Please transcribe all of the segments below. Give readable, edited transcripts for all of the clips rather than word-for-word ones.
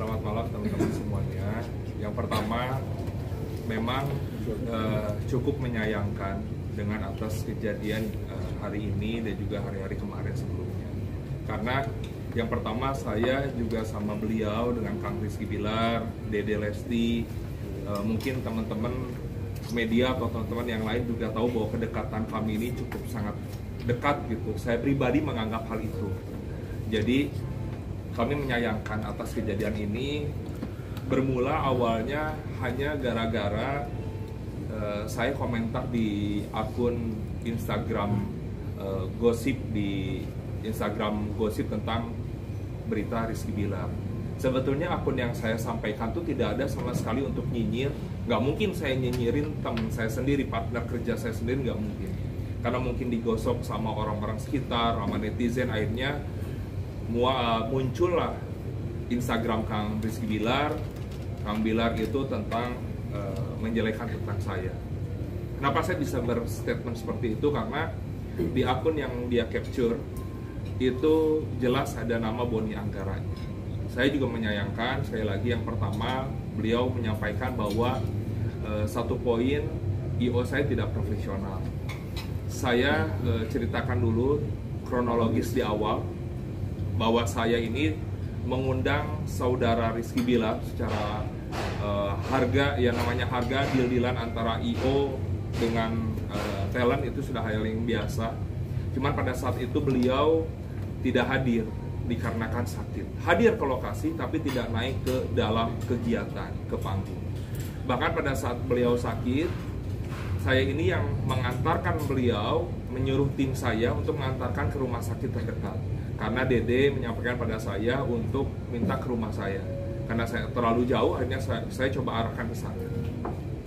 Selamat malam teman-teman semuanya. Yang pertama, memang cukup menyayangkan dengan atas kejadian hari ini dan juga hari-hari kemarin sebelumnya. Karena yang pertama, saya juga sama beliau dengan Kang Rizky Bilar, Dede Lesti, mungkin teman-teman media atau teman-teman yang lain juga tahu bahwa kedekatan kami ini cukup sangat dekat gitu. Saya pribadi menganggap hal itu. Jadi kami menyayangkan atas kejadian ini. Bermula awalnya hanya gara-gara saya komentar di akun Instagram gosip, di Instagram gosip tentang berita Rizky Bilar. Sebetulnya akun yang saya sampaikan tuh tidak ada sama sekali untuk nyinyir. Nggak mungkin saya nyinyirin teman saya sendiri, partner kerja saya sendiri, nggak mungkin. Karena mungkin digosok sama orang-orang sekitar, sama netizen, akhirnya muncullah Instagram Kang Rizky Bilar. Kang Bilar itu tentang menjelekkan tentang saya. Kenapa saya bisa berstatement seperti itu? Karena di akun yang dia capture itu jelas ada nama Boni Anggaranya. Saya juga menyayangkan, sekali lagi yang pertama beliau menyampaikan bahwa satu poin IO saya tidak profesional. Saya ceritakan dulu kronologis di awal bahwa saya ini mengundang saudara Rizky Bilar secara harga, ya namanya harga deal-dealan antara IO dengan talent itu sudah hal yang biasa. Cuman pada saat itu beliau tidak hadir dikarenakan sakit. Hadir ke lokasi tapi tidak naik ke dalam kegiatan, ke panggung. Bahkan pada saat beliau sakit, saya ini yang mengantarkan beliau, menyuruh tim saya untuk mengantarkan ke rumah sakit terdekat. Karena Dede menyampaikan pada saya untuk minta ke rumah saya. Karena saya terlalu jauh, akhirnya saya coba arahkan ke sana.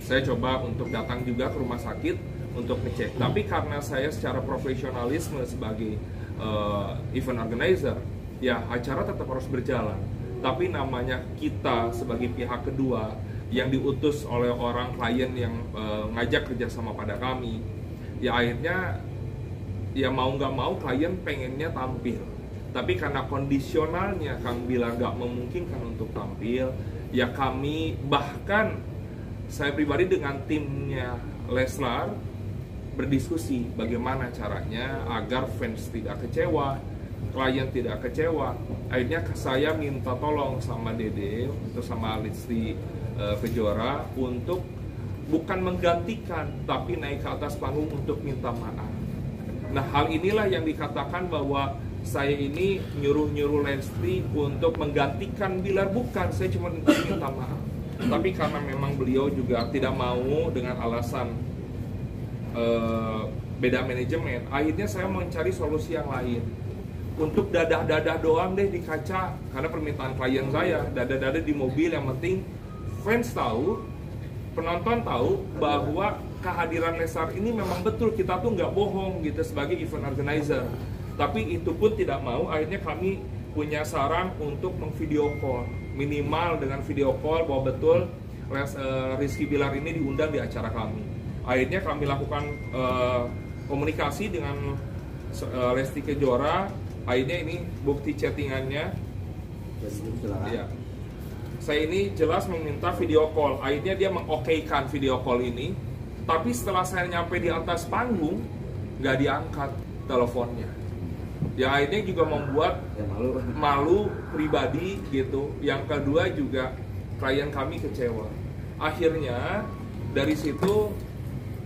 Saya coba untuk datang juga ke rumah sakit untuk ngecek. Tapi karena saya secara profesionalisme sebagai event organizer, ya acara tetap harus berjalan. Tapi namanya kita sebagai pihak kedua yang diutus oleh orang klien yang ngajak kerjasama pada kami, ya akhirnya ya mau nggak mau klien pengennya tampil. Tapi karena kondisionalnya Kang bilang nggak memungkinkan untuk tampil, ya kami bahkan saya pribadi dengan timnya Leslar berdiskusi bagaimana caranya agar fans tidak kecewa, klien tidak kecewa. Akhirnya saya minta tolong sama Dede, untuk sama Lesti Kejora untuk bukan menggantikan tapi naik ke atas panggung untuk minta maaf. Nah, hal inilah yang dikatakan bahwa saya ini nyuruh Lesti untuk menggantikan Bilar. Bukan, saya cuma minta maaf. Tapi karena memang beliau juga tidak mau dengan alasan beda manajemen, akhirnya saya mencari solusi yang lain. Untuk dadah-dadah doang deh di kaca, karena permintaan klien saya, dadah-dadah di mobil, yang penting fans tahu, penonton tahu bahwa kehadiran Leslar ini memang betul, kita tuh nggak bohong gitu sebagai event organizer. Tapi itu pun tidak mau, akhirnya kami punya saran untuk mengvideo call, minimal dengan video call bahwa betul Rizky Bilar ini diundang di acara kami. Akhirnya kami lakukan komunikasi dengan Lesti Kejora. Akhirnya ini bukti chattingannya. Ya. Saya ini jelas meminta video call. Akhirnya dia mengokeykan video call ini. Tapi setelah saya nyampe di atas panggung, nggak diangkat teleponnya. Ya akhirnya juga membuat malu pribadi gitu. Yang kedua juga klien kami kecewa. Akhirnya dari situ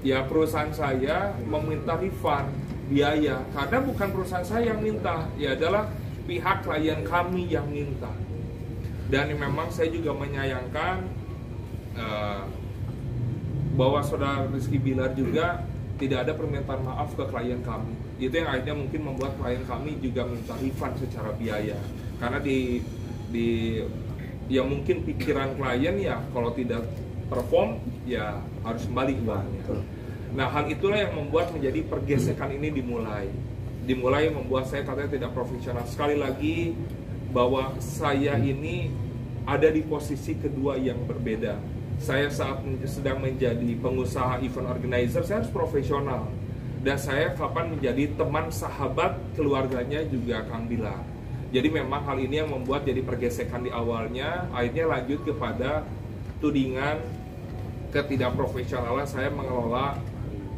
ya perusahaan saya meminta refund biaya, karena bukan perusahaan saya yang minta, ya adalah pihak klien kami yang minta. Dan memang saya juga menyayangkan bahwa saudara Rizky Bilar juga tidak ada permintaan maaf ke klien kami. Itu yang akhirnya mungkin membuat klien kami juga minta refund secara biaya. Karena ya mungkin pikiran klien ya kalau tidak perform ya harus kembali uangnya. Nah, hal itulah yang membuat menjadi pergesekan ini dimulai membuat saya katanya tidak profesional. Sekali lagi bahwa saya ini ada di posisi kedua yang berbeda. Saya saat sedang menjadi pengusaha event organizer, saya harus profesional. Dan saya kapan menjadi teman sahabat keluarganya juga Kang Bilar. Jadi memang hal ini yang membuat jadi pergesekan di awalnya, akhirnya lanjut kepada tudingan ketidakprofesionalan saya mengelola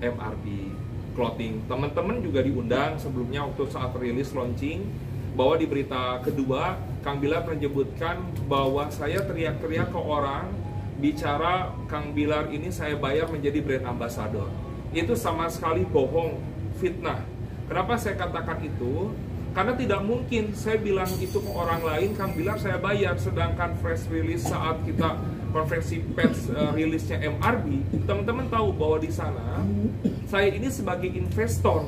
MRB clothing. Teman-teman juga diundang sebelumnya waktu saat rilis launching, bahwa di berita kedua Kang Bilar menyebutkan bahwa saya teriak-teriak ke orang bicara Kang Bilar ini saya bayar menjadi brand ambassador. Itu sama sekali bohong, fitnah. Kenapa saya katakan itu? Karena tidak mungkin saya bilang itu ke orang lain, Kang Bilar saya bayar, sedangkan press release saat kita konferensi pers rilisnya MRB, teman-teman tahu bahwa di sana saya ini sebagai investor,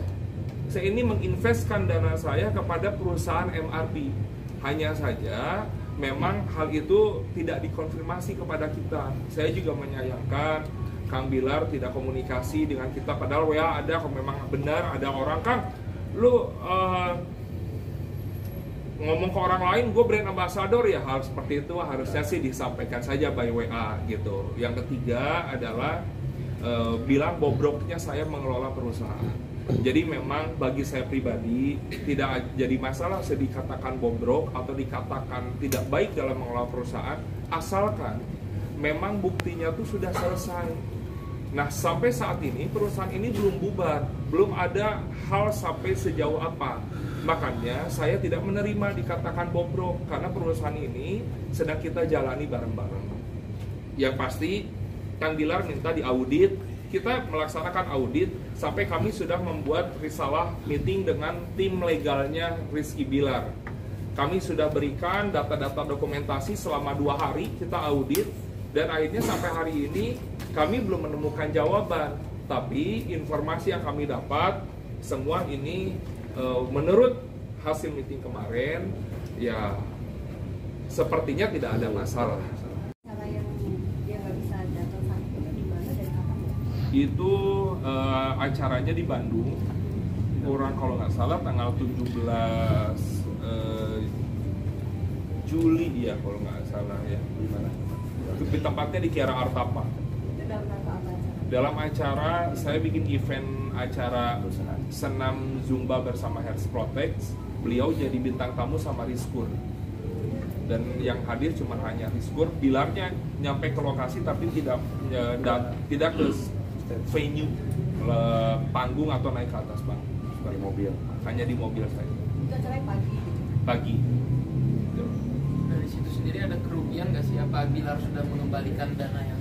saya ini menginvestkan dana saya kepada perusahaan MRB. Hanya saja memang hal itu tidak dikonfirmasi kepada kita. Saya juga menyayangkan Kang Bilar tidak komunikasi dengan kita, padahal WA ada, kalau memang benar ada orang, Kang, lu ngomong ke orang lain, gue brand ambassador ya, hal seperti itu harusnya sih disampaikan saja by WA gitu. Yang ketiga adalah bilang bobroknya saya mengelola perusahaan. Jadi memang bagi saya pribadi tidak jadi masalah saya dikatakan bobrok atau dikatakan tidak baik dalam mengelola perusahaan, asalkan memang buktinya tuh sudah selesai. Nah, sampai saat ini perusahaan ini belum bubar, belum ada hal sampai sejauh apa. Makanya saya tidak menerima dikatakan bobrok, karena perusahaan ini sedang kita jalani bareng-bareng. Yang pasti Kang Bilar minta diaudit, kita melaksanakan audit sampai kami sudah membuat risalah meeting dengan tim legalnya Rizky Bilar. Kami sudah berikan data-data dokumentasi selama 2 hari kita audit, dan akhirnya sampai hari ini kami belum menemukan jawaban. Tapi informasi yang kami dapat semua ini menurut hasil meeting kemarin ya sepertinya tidak ada masalah. Cara yang dia nggak bisa datang saat itu di mana dan kapan? Itu acaranya di Bandung, kurang kalau nggak salah tanggal 17 Juli ya kalau nggak salah ya. Di mana? Di tempatnya di Kiara Artapa. Itu dalam rangka apa? Dalam acara saya bikin event acara senam Zumba bersama Health Protect. Beliau jadi bintang tamu sama Rizkur. Dan yang hadir cuma hanya Rizkur. Bilarnya nyampe ke lokasi tapi tidak ke venue, panggung atau naik ke atas panggung. Di mobil. Hanya di mobil saja. Itu acaranya pagi. Pagi. Dari situ sendiri ada kerugian nggak sih? Apa Bilar sudah mengembalikan dana yang?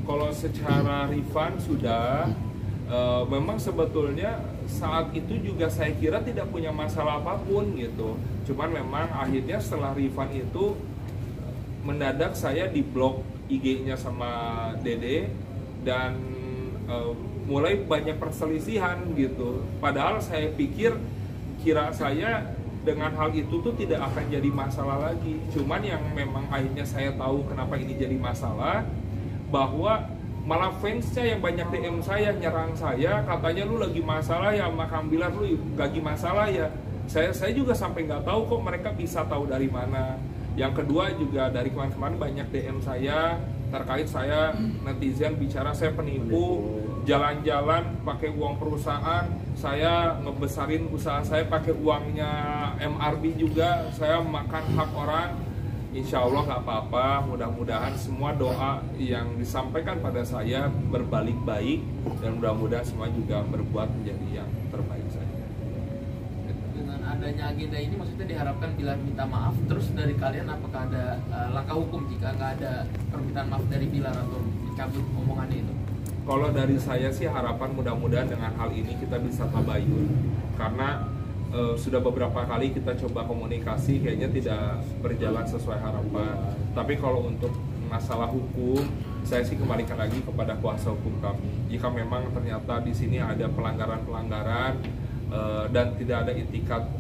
Kalau secara refund sudah, memang sebetulnya saat itu juga saya kira tidak punya masalah apapun gitu. Cuman memang akhirnya setelah refund itu mendadak saya diblok IG-nya sama Dede dan mulai banyak perselisihan gitu. Padahal saya kira saya dengan hal itu tuh tidak akan jadi masalah lagi. Cuman yang memang akhirnya saya tahu kenapa ini jadi masalah, bahwa malah fansnya yang banyak DM saya, nyerang saya, katanya lu lagi masalah ya sama Kang Bilar, lu lagi masalah ya. Saya juga sampai nggak tahu kok mereka bisa tahu dari mana. Yang kedua juga dari kemarin-kemarin banyak DM saya terkait saya netizen bicara saya penipu, jalan-jalan pakai uang perusahaan, saya ngebesarin usaha saya pakai uangnya MRB juga, saya makan hak orang. Insya Allah nggak apa-apa, mudah-mudahan semua doa yang disampaikan pada saya berbalik baik dan mudah-mudahan semua juga berbuat menjadi yang terbaik saja. Dengan adanya agenda ini maksudnya diharapkan Bilar minta maaf, terus dari kalian apakah ada langkah hukum jika nggak ada permintaan maaf dari Bilar atau dicabut omongannya itu? Kalau dari saya sih harapan mudah-mudahan dengan hal ini kita bisa tabayun, karena sudah beberapa kali kita coba komunikasi kayaknya tidak berjalan sesuai harapan. Tapi kalau untuk masalah hukum, saya sih kembalikan lagi kepada kuasa hukum kami. Jika memang ternyata di sini ada pelanggaran-pelanggaran dan tidak ada itikat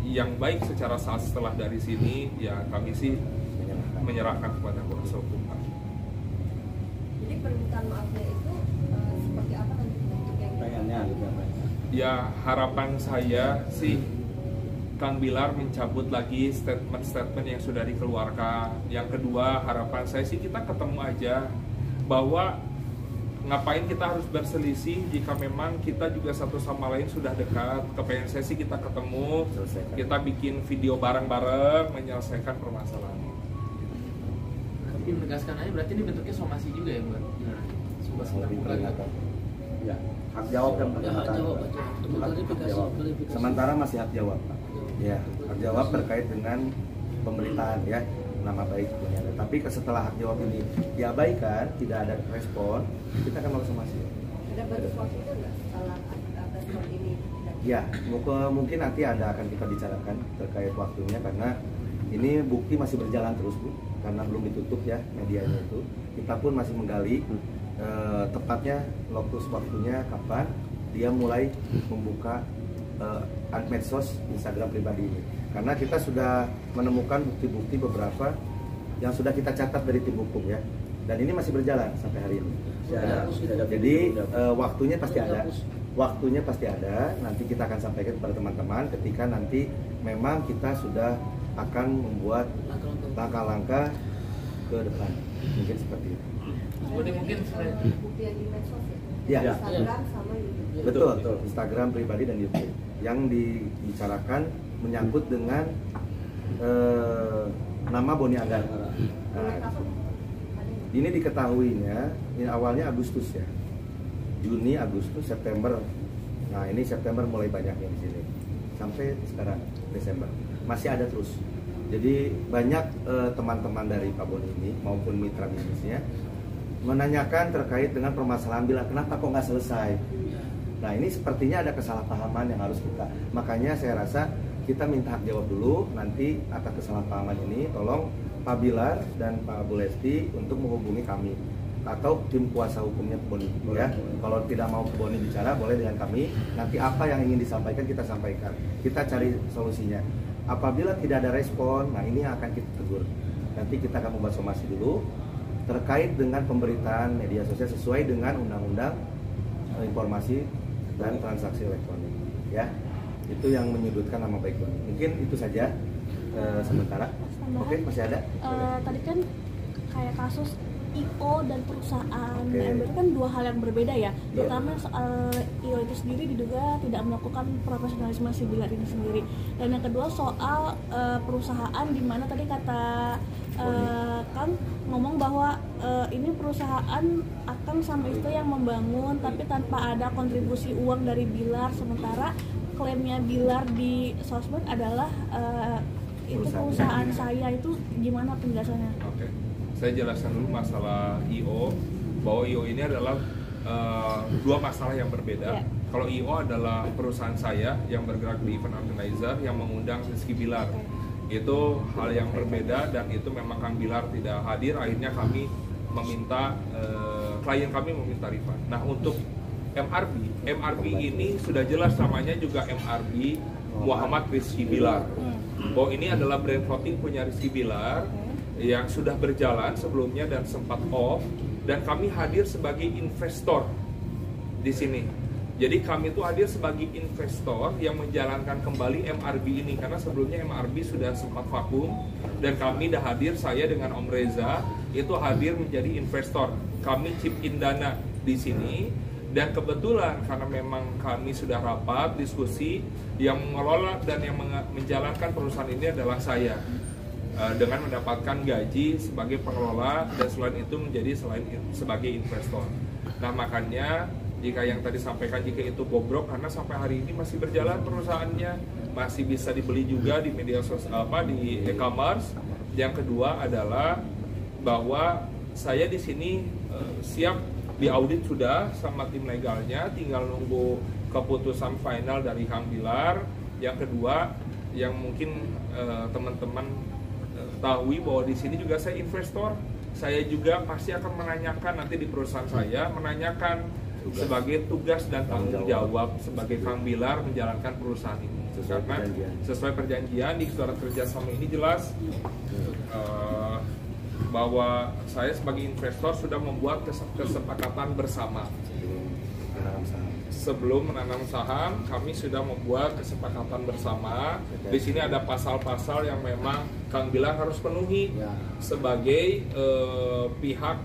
yang baik secara sah setelah dari sini, ya kami sih menyerahkan kepada kuasa hukum kami. Jadi permintaan maafnya itu seperti apa kan bentuk yang pengennya gitu apa? Ya harapan saya sih Kang Bilar mencabut lagi statement-statement yang sudah dikeluarkan. Yang kedua harapan saya sih kita ketemu aja, bahwa ngapain kita harus berselisih jika memang kita juga satu sama lain sudah dekat. Ke PNSSI kita ketemu, kita bikin video bareng-bareng menyelesaikan permasalahan. Tapi menegaskan aja berarti ini bentuknya somasi juga ya buat sebuah terbuka gitu. Ya, hak jawab dan pernyataan. Hak jawab. Sementara masih hak jawab, Pak. Ya, hak jawab terkait dengan pemberitaan ya, nama baik punya. Tapi setelah hak jawab ini diabaikan, tidak ada respon, kita akan melakukan somasi. Ada batas waktu itu nggak setelah respon ini? Ya, mungkin nanti akan kita bicarakan terkait waktunya karena ini bukti masih berjalan terus Bu, karena belum ditutup ya medianya itu. Kita pun masih menggali tepatnya waktunya kapan dia mulai membuka medsos Instagram pribadi ini. Karena kita sudah menemukan bukti-bukti beberapa yang sudah kita catat dari tim hukum ya. Dan ini masih berjalan sampai hari ini. Ya, jadi waktunya pasti ada. Waktunya pasti ada. Nanti kita akan sampaikan kepada teman-teman ketika nanti memang kita sudah akan membuat langkah-langkah ke depan. Mungkin seperti itu. Kemudian mungkin bukti yang di medsos ya? Ya. Instagram sama YouTube. Betul. Instagram pribadi dan YouTube. Yang dibicarakan menyangkut dengan nama Boni Agar. Nah, ini diketahuinya, ini awalnya Agustus ya, Juni, Agustus, September. Nah ini September mulai banyaknya di sini, sampai sekarang Desember masih ada terus. Jadi banyak teman-teman dari Pak Boni ini maupun mitra bisnisnya menanyakan terkait dengan permasalahan bila kenapa kok nggak selesai. Nah ini sepertinya ada kesalahpahaman yang harus kita. Makanya saya rasa kita minta hak jawab dulu, nanti atas kesalahpahaman ini tolong Pak Bilar dan Pak Bu Lesti untuk menghubungi kami atau tim kuasa hukumnya Boni ya. Kalau tidak mau Boni bicara boleh dengan kami. Nanti apa yang ingin disampaikan kita sampaikan. Kita cari solusinya. Apabila tidak ada respon, nah ini akan kita tegur. Nanti kita akan membahas somasi dulu terkait dengan pemberitaan media sosial sesuai dengan undang-undang informasi dan transaksi elektronik ya. Itu yang menyudutkan nama baik Boni. Mungkin itu saja sementara. Oke, masih ada? Tadi kan kayak kasus IO dan perusahaan, Okay. berarti kan dua hal yang berbeda ya. Pertama soal IO itu sendiri diduga tidak melakukan profesionalisme si Bilar ini sendiri. Dan yang kedua soal perusahaan di mana tadi kata Kang ngomong bahwa ini perusahaan Akang sama itu yang membangun, tapi tanpa ada kontribusi uang dari Bilar, sementara klaimnya Bilar di sosmed adalah itu perusahaan saya. Itu gimana penjelasannya? Oke, saya jelaskan dulu masalah IO, bahwa IO ini adalah dua masalah yang berbeda. Yeah. Kalau IO adalah perusahaan saya yang bergerak di event organizer yang mengundang Rizky Bilar. Itu hal yang berbeda dan itu memang Kang Bilar tidak hadir. Akhirnya kami meminta klien kami meminta refund. Nah untuk MRB ini sudah jelas namanya juga MRB Muhammad Rizky Bilar. Bahwa ini adalah brand clothing punya Rizky Bilar yang sudah berjalan sebelumnya dan sempat off, dan kami hadir sebagai investor di sini. Jadi kami itu hadir sebagai investor yang menjalankan kembali MRB ini karena sebelumnya MRB sudah sempat vakum dan kami dah hadir, saya dengan Om Reza itu hadir menjadi investor. Kami chip in dana di sini. Dan kebetulan karena memang kami sudah rapat diskusi, yang mengelola dan yang menjalankan perusahaan ini adalah saya dengan mendapatkan gaji sebagai pengelola dan selain itu menjadi sebagai investor. Nah makanya jika yang tadi sampaikan jika itu bobrok karena sampai hari ini masih berjalan perusahaannya, masih bisa dibeli juga di media sosial di e-commerce. Yang kedua adalah bahwa saya di sini siap diaudit sudah sama tim legalnya, tinggal nunggu keputusan final dari Kang Bilar. Yang kedua, yang mungkin teman-teman tahu bahwa di sini juga saya investor. Saya juga pasti akan menanyakan nanti di perusahaan saya, menanyakan sebagai tugas dan tanggung jawab sebagai Kang Bilar menjalankan perusahaan ini. Karena sesuai perjanjian di surat kerjasama ini jelas bahwa saya sebagai investor sudah membuat kesepakatan bersama. Sebelum menanam saham, kami sudah membuat kesepakatan bersama. Di sini ada pasal-pasal yang memang Kang Bilar harus penuhi sebagai pihak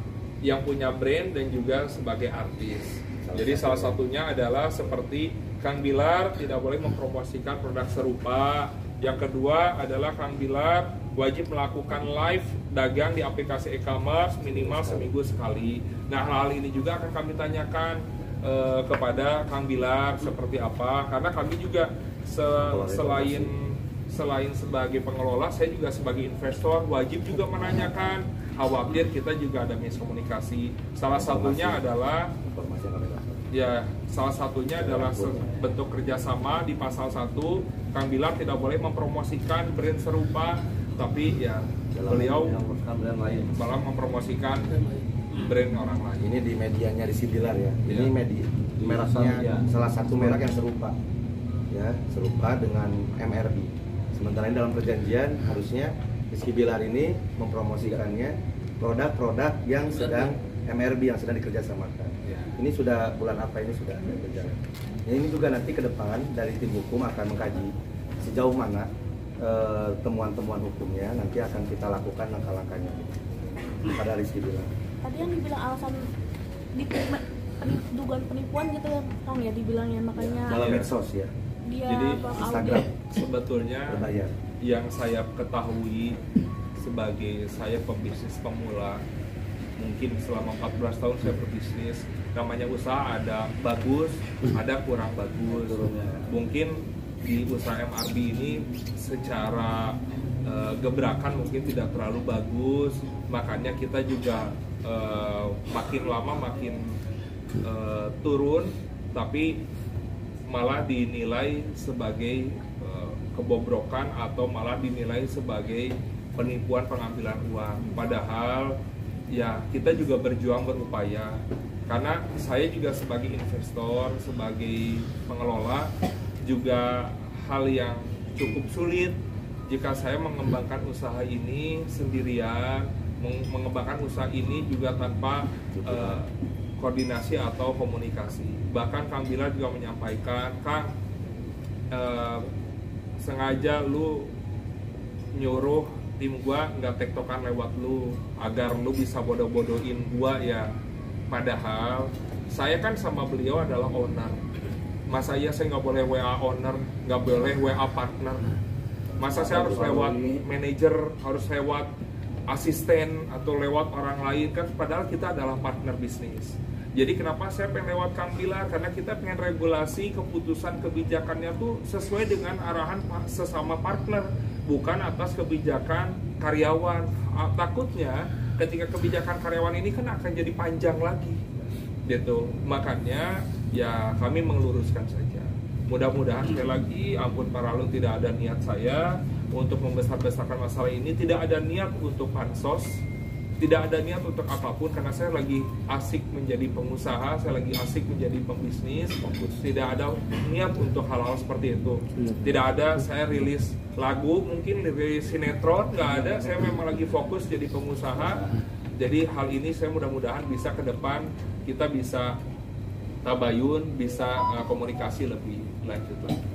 yang punya brand dan juga sebagai artis. Jadi salah satunya adalah seperti Kang Bilar tidak boleh mempromosikan produk serupa. Yang kedua adalah Kang Bilar wajib melakukan live dagang di aplikasi e-commerce minimal seminggu sekali. Nah, hal ini juga akan kami tanyakan kepada Kang Bilar seperti apa, karena kami juga selain sebagai pengelola, saya juga sebagai investor wajib juga menanyakan, khawatir kita juga ada miskomunikasi. Salah satunya adalah bentuk kerjasama di pasal 1, Kang Bilar tidak boleh mempromosikan brand serupa, tapi ya beliau malah mempromosikan brand orang lain. Ini di medianya Rizky Bilar ya. Ini media mereknya salah satu merek yang serupa. Ya, serupa dengan MRB. Sementara ini dalam perjanjian harusnya Rizky Bilar ini mempromosikannya produk-produk yang sedang MRB yang sedang dikerjasamakan. Ini sudah bulan apa ini sudah ada berjalan. Ini juga nanti ke depan dari tim hukum akan mengkaji sejauh mana temuan-temuan hukumnya, nanti akan kita lakukan langkah-langkahnya pada Rizky Bilar. Tadi yang dibilang alasan dugaan penipuan gitu ya Kang ya dibilangnya, makanya dalam medsos ya. Dia Jadi Instagram sebetulnya berbayar. yang saya ketahui sebagai saya pembisnis pemula, mungkin selama 14 tahun saya berbisnis, namanya usaha ada bagus, ada kurang bagus. Mungkin di usaha MRB ini secara gebrakan mungkin tidak terlalu bagus, makanya kita juga makin lama makin turun, tapi malah dinilai sebagai kebobrokan atau malah dinilai sebagai penipuan pengambilan uang. Padahal ya kita juga berjuang berupaya, karena saya juga sebagai investor, sebagai pengelola juga hal yang cukup sulit jika saya mengembangkan usaha ini sendirian, mengembangkan usaha ini juga tanpa koordinasi atau komunikasi. Bahkan Kang Bilar juga menyampaikan, Kang, sengaja lu nyuruh tim gua nggak tektokan lewat lu agar lu bisa bodoh-bodohin gua ya. Padahal saya kan sama beliau adalah owner. Masa iya saya nggak boleh WA owner, nggak boleh WA partner? Masa saya harus lewat manajer, harus lewat asisten atau lewat orang lain? Kan padahal kita adalah partner bisnis. Jadi kenapa saya pengen lewat Kang Bilar? Karena kita pengen regulasi keputusan kebijakannya tuh sesuai dengan arahan sesama partner, bukan atas kebijakan karyawan. Takutnya ketika kebijakan karyawan ini kan akan jadi panjang lagi, gitu. Makanya ya kami meluruskan saja. Mudah-mudahan sekali lagi, ampun para lalu, tidak ada niat saya untuk membesar-besarkan masalah ini, tidak ada niat untuk pansos, tidak ada niat untuk apapun, karena saya lagi asik menjadi pengusaha, saya lagi asik menjadi pembisnis, tidak ada niat untuk hal-hal seperti itu. Tidak ada saya rilis lagu, mungkin rilis sinetron, nggak ada. Saya memang lagi fokus jadi pengusaha. Jadi hal ini saya mudah-mudahan bisa ke depan kita bisa tabayun, bisa komunikasi lebih lanjut lagi.